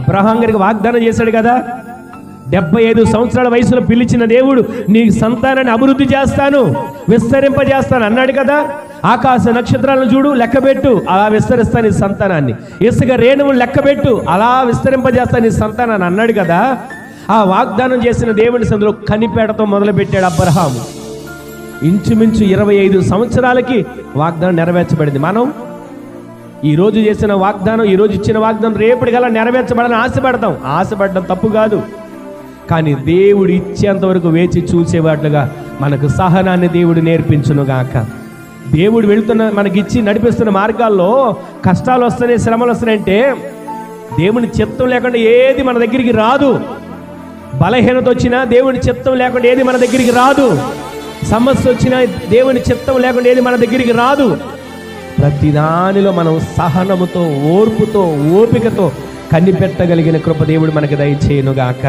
Abraham గారికి వాగ్దానం చేశాడు కదా, 75 సంవత్సరాల వయసులో పిలిచిన దేవుడు నీ సంతానాన్ని అభివృద్ధి చేస్తాను, విస్తరింపజేస్తాను అన్నాడు కదా. ఆకాశ నక్షత్రాలను చూడు, లెక్కబెట్టు, అలా విస్తరిస్తాను నీ సంతానాన్ని. ఇసుక రేణువులు లెక్కబెట్టు, అలా విస్తరింపజేస్తాను నీ సంతానాన్ని అన్నాడు కదా. ఆ వాగ్దానం చేసిన దేవుని సందులో కనిపెడతో మొదలుపెట్టాడు అబ్రహాము. ఇంచుమించు 25 సంవత్సరాలకి వాగ్దానం నెరవేర్చబడింది. మనం ఈరోజు చేసిన వాగ్దానం, ఈరోజు ఇచ్చిన వాగ్దానం రేపటికల్లా నెరవేర్చబడాలని ఆశపడడం తప్పు కాదు. కానీ దేవుడు ఇచ్చేంత వరకు వేచి చూసేవాట్లుగా మనకు సహనాన్ని దేవుడు నేర్పించునుగాక. దేవుడు మనకిచ్చి నడిపిస్తున్న మార్గాల్లో కష్టాలు వస్తున్నాయి, శ్రమలు వస్తున్నాయంటే దేవుని చిత్తం లేకుండా ఏది మన దగ్గరికి రాదు. బలహీనత వచ్చినా దేవుని చిత్తం లేకుండా ఏది మన దగ్గరికి రాదు. సమస్య వచ్చినా దేవుని చిత్తం లేకుండా ఏది మన దగ్గరికి రాదు. ప్రతి దానిలో మనం సహనముతో, ఓర్పుతో, ఓపికతో కనిపెట్టగలిగిన కృప దేవుడు మనకి దయచేయునుగాక.